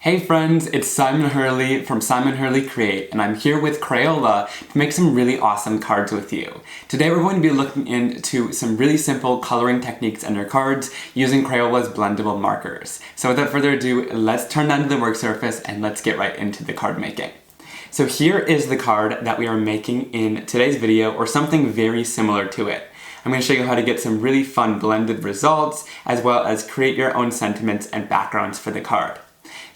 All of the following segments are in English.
Hey friends, it's Simon Hurley from Simon Hurley Create, and I'm here with Crayola to make some really awesome cards with you. Today we're going to be looking into some really simple coloring techniques on your cards using Crayola's blendable markers. So without further ado, let's turn down to the work surface and let's get right into the card making. So here is the card that we are making in today's video, or something very similar to it. I'm going to show you how to get some really fun blended results, as well as create your own sentiments and backgrounds for the card.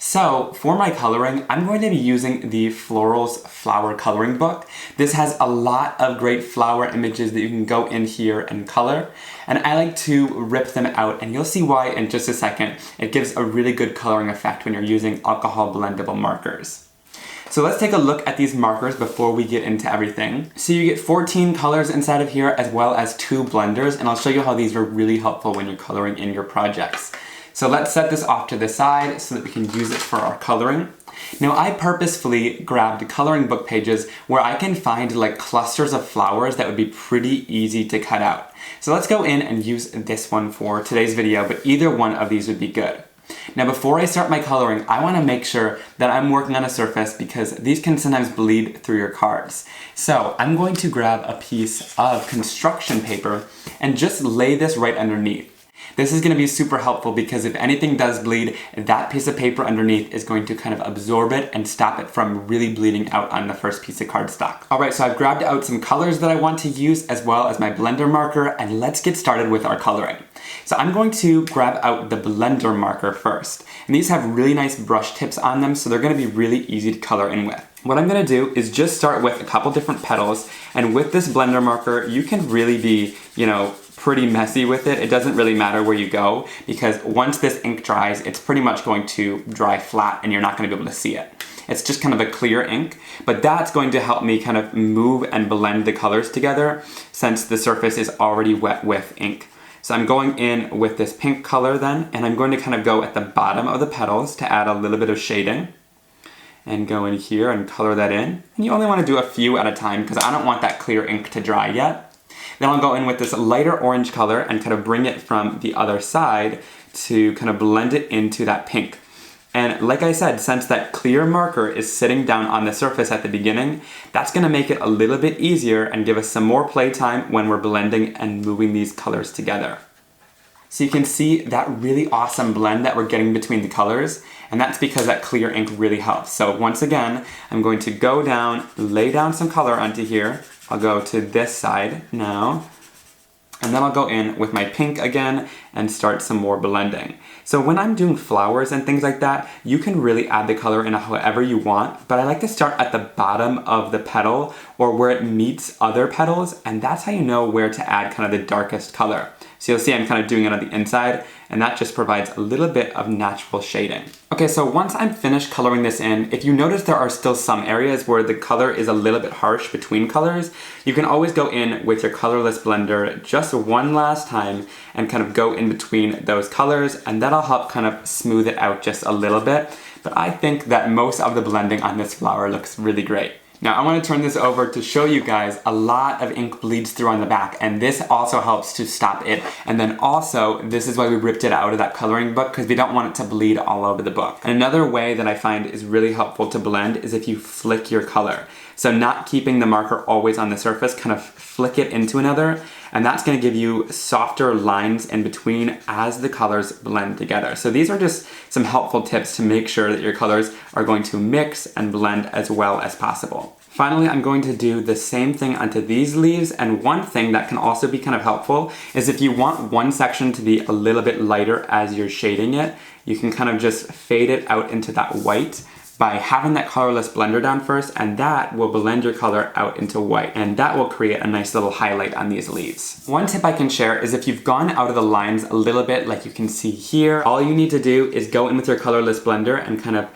So for my coloring, I'm going to be using the Floral's flower coloring book. This has a lot of great flower images that you can go in here and color. And I like to rip them out, and you'll see why in just a second. It gives a really good coloring effect when you're using alcohol blendable markers. So let's take a look at these markers before we get into everything. So you get 14 colors inside of here, as well as 2 blenders, and I'll show you how these are really helpful when you're coloring in your projects. So let's set this off to the side so that we can use it for our coloring. Now I purposefully grabbed coloring book pages where I can find like clusters of flowers that would be pretty easy to cut out. So let's go in and use this one for today's video, but either one of these would be good. Now before I start my coloring, I want to make sure that I'm working on a surface because these can sometimes bleed through your cards. So I'm going to grab a piece of construction paper and just lay this right underneath. This is going to be super helpful because if anything does bleed, that piece of paper underneath is going to kind of absorb it and stop it from really bleeding out on the first piece of cardstock. Alright, so I've grabbed out some colors that I want to use as well as my blender marker, and let's get started with our coloring. So I'm going to grab out the blender marker first. And these have really nice brush tips on them, so they're going to be really easy to color in with. What I'm going to do is just start with a couple different petals, and with this blender marker, you can really be, pretty messy with it. It doesn't really matter where you go, because once this ink dries, it's pretty much going to dry flat and you're not going to be able to see it. It's just kind of a clear ink, but that's going to help me kind of move and blend the colors together since the surface is already wet with ink. So I'm going in with this pink color then, and I'm going to kind of go at the bottom of the petals to add a little bit of shading. And go in here and color that in. And you only want to do a few at a time because I don't want that clear ink to dry yet. Then I'll go in with this lighter orange color and kind of bring it from the other side to kind of blend it into that pink. And like I said, since that clear marker is sitting down on the surface at the beginning, that's going to make it a little bit easier and give us some more playtime when we're blending and moving these colors together. So you can see that really awesome blend that we're getting between the colors, and that's because that clear ink really helps. So once again, I'm going to go down, lay down some color onto here. I'll go to this side now, and then I'll go in with my pink again and start some more blending. So when I'm doing flowers and things like that, you can really add the color in however you want, but I like to start at the bottom of the petal or where it meets other petals, and that's how you know where to add kind of the darkest color. So you'll see I'm kind of doing it on the inside, and that just provides a little bit of natural shading. Okay, so once I'm finished coloring this in, if you notice there are still some areas where the color is a little bit harsh between colors, you can always go in with your colorless blender just one last time and kind of go in between those colors, and that'll help kind of smooth it out just a little bit. But I think that most of the blending on this flower looks really great. Now I want to turn this over to show you guys a lot of ink bleeds through on the back, and this also helps to stop it. And then also, this is why we ripped it out of that coloring book, because we don't want it to bleed all over the book. And another way that I find is really helpful to blend is if you flick your color. So not keeping the marker always on the surface, kind of flick it into another, and that's going to give you softer lines in between as the colors blend together. So these are just some helpful tips to make sure that your colors are going to mix and blend as well as possible. Finally, I'm going to do the same thing onto these leaves, and one thing that can also be kind of helpful is if you want one section to be a little bit lighter as you're shading it, you can kind of just fade it out into that white by having that colorless blender down first, and that will blend your color out into white, and that will create a nice little highlight on these leaves. One tip I can share is if you've gone out of the lines a little bit, like you can see here, all you need to do is go in with your colorless blender and kind of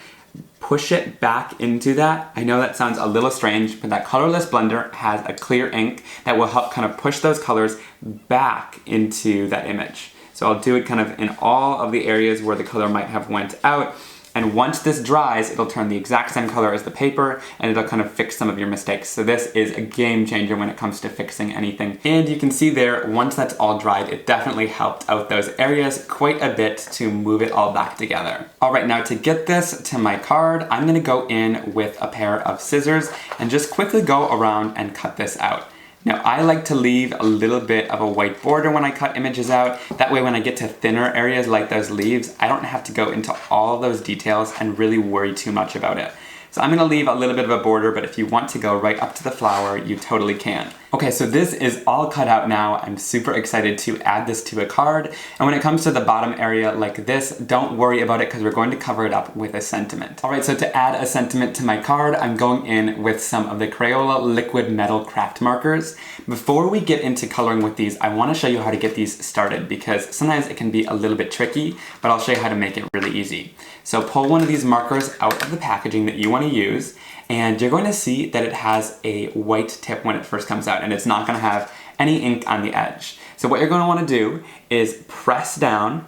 push it back into that. I know that sounds a little strange, but that colorless blender has a clear ink that will help kind of push those colors back into that image. So I'll do it kind of in all of the areas where the color might have went out, And once this dries, it'll turn the exact same color as the paper, and it'll kind of fix some of your mistakes. So this is a game changer when it comes to fixing anything. And you can see there, once that's all dried, it definitely helped out those areas quite a bit to move it all back together. All right, now to get this to my card, I'm gonna go in with a pair of scissors and just quickly go around and cut this out. Now I like to leave a little bit of a white border when I cut images out. That way when I get to thinner areas like those leaves, I don't have to go into all those details and really worry too much about it. So I'm gonna leave a little bit of a border, but if you want to go right up to the flower, you totally can. Okay, so this is all cut out now. I'm super excited to add this to a card. And when it comes to the bottom area like this, don't worry about it because we're going to cover it up with a sentiment. All right, so to add a sentiment to my card, I'm going in with some of the Crayola liquid metal craft markers. Before we get into coloring with these, I wanna show you how to get these started because sometimes it can be a little bit tricky, but I'll show you how to make it really easy. So pull one of these markers out of the packaging that you wanna use, and you're going to see that it has a white tip when it first comes out, and it's not going to have any ink on the edge. So what you're going to want to do is press down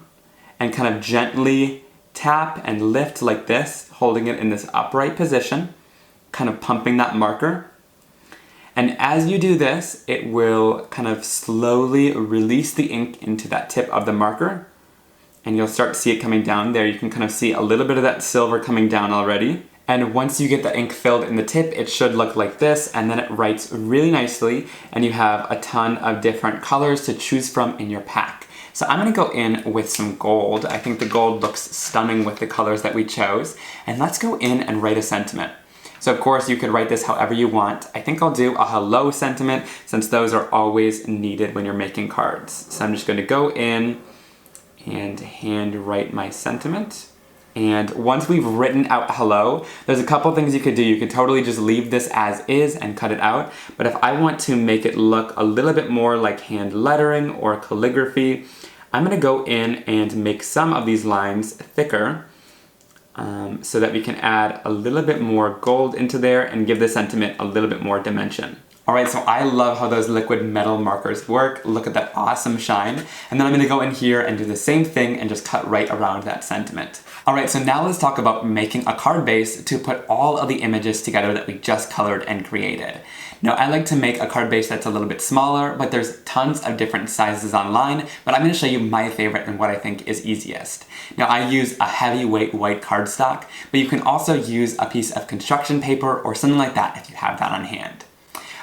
and kind of gently tap and lift like this, holding it in this upright position, kind of pumping that marker. And as you do this, it will kind of slowly release the ink into that tip of the marker, and you'll start to see it coming down there. You can kind of see a little bit of that silver coming down already. And once you get the ink filled in the tip, it should look like this, and then it writes really nicely, and you have a ton of different colors to choose from in your pack. So I'm gonna go in with some gold. I think the gold looks stunning with the colors that we chose. And let's go in and write a sentiment. So of course you could write this however you want. I think I'll do a hello sentiment since those are always needed when you're making cards. So I'm just gonna go in and hand write my sentiment. And once we've written out hello, there's a couple things you could do. You could totally just leave this as is and cut it out. But if I want to make it look a little bit more like hand lettering or calligraphy, I'm gonna go in and make some of these lines thicker so that we can add a little bit more gold into there and give the sentiment a little bit more dimension. All right, so I love how those liquid metal markers work. Look at that awesome shine. And then I'm gonna go in here and do the same thing and just cut right around that sentiment. All right, so now let's talk about making a card base to put all of the images together that we just colored and created. Now, I like to make a card base that's a little bit smaller, but there's tons of different sizes online, but I'm gonna show you my favorite and what I think is easiest. Now, I use a heavyweight white cardstock, but you can also use a piece of construction paper or something like that if you have that on hand.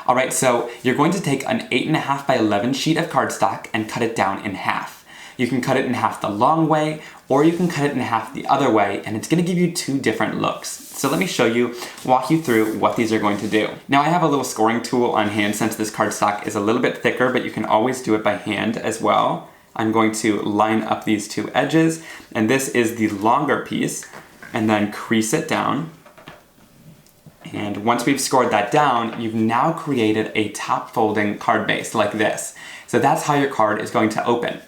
All right, so you're going to take an 8.5 by 11 sheet of cardstock and cut it down in half. You can cut it in half the long way, or you can cut it in half the other way, and it's gonna give you two different looks. So let me show you, walk you through what these are going to do. Now I have a little scoring tool on hand since this cardstock is a little bit thicker, but you can always do it by hand as well. I'm going to line up these two edges, and this is the longer piece, and then crease it down. And once we've scored that down, you've now created a top folding card base like this. So that's how your card is going to open.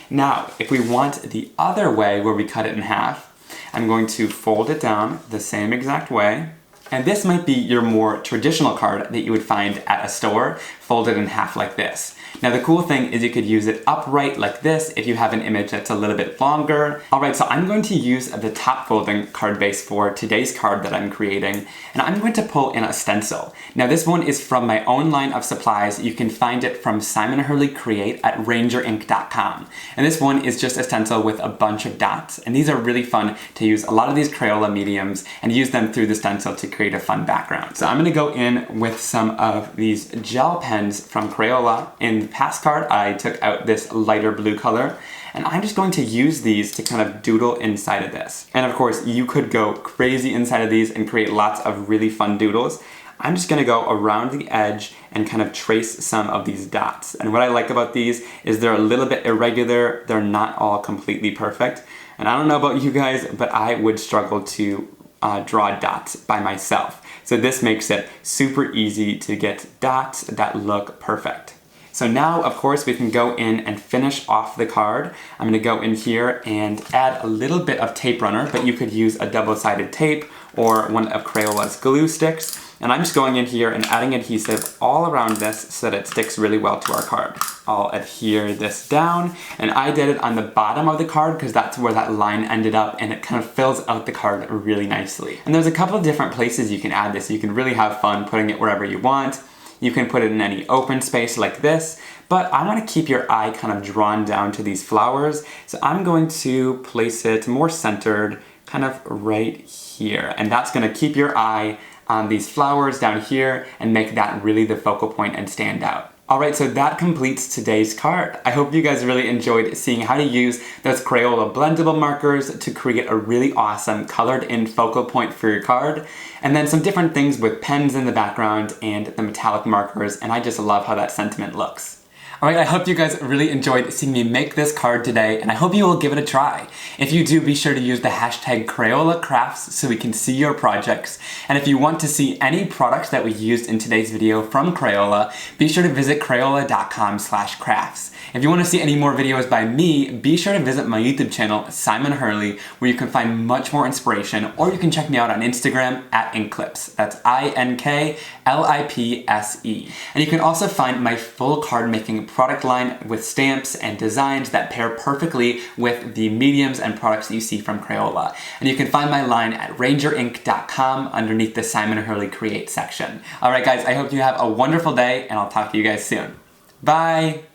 Now, if we want the other way where we cut it in half, I'm going to fold it down the same exact way. And this might be your more traditional card that you would find at a store, folded in half like this. Now the cool thing is you could use it upright like this if you have an image that's a little bit longer. All right, so I'm going to use the top folding card base for today's card that I'm creating, and I'm going to pull in a stencil. Now this one is from my own line of supplies. You can find it from Simon Hurley Create at rangerink.com. And this one is just a stencil with a bunch of dots, and these are really fun to use a lot of these Crayola mediums and use them through the stencil to create a fun background. So I'm gonna go in with some of these gel pens from Crayola. In the past card, I took out this lighter blue color, and I'm just going to use these to kind of doodle inside of this. And of course, you could go crazy inside of these and create lots of really fun doodles. I'm just gonna go around the edge and kind of trace some of these dots. And what I like about these is they're a little bit irregular, they're not all completely perfect. And I don't know about you guys, but I would struggle to draw dots by myself. So this makes it super easy to get dots that look perfect. So now, of course, we can go in and finish off the card. I'm gonna go in here and add a little bit of tape runner, but you could use a double-sided tape or one of Crayola's glue sticks. And I'm just going in here and adding adhesive all around this so that it sticks really well to our card. I'll adhere this down, and I did it on the bottom of the card because that's where that line ended up, and it kind of fills out the card really nicely. And there's a couple of different places you can add this. You can really have fun putting it wherever you want. You can put it in any open space like this, but I want to keep your eye kind of drawn down to these flowers, so I'm going to place it more centered, kind of right here, and that's going to keep your eye on these flowers down here and make that really the focal point and stand out. Alright, so that completes today's card. I hope you guys really enjoyed seeing how to use those Crayola blendable markers to create a really awesome colored in focal point for your card. And then some different things with pens in the background and the metallic markers, and I just love how that sentiment looks. Alright, I hope you guys really enjoyed seeing me make this card today, and I hope you will give it a try. If you do, be sure to use the hashtag CrayolaCrafts so we can see your projects. And if you want to see any products that we used in today's video from Crayola, be sure to visit Crayola.com/crafts. If you want to see any more videos by me, be sure to visit my YouTube channel, Simon Hurley, where you can find much more inspiration, or you can check me out on Instagram at Inklips. That's INKLIPSE. And you can also find my full card making product line with stamps and designs that pair perfectly with the mediums and products that you see from Crayola. And you can find my line at rangerink.com underneath the Simon Hurley Create section. Alright guys, I hope you have a wonderful day, and I'll talk to you guys soon. Bye!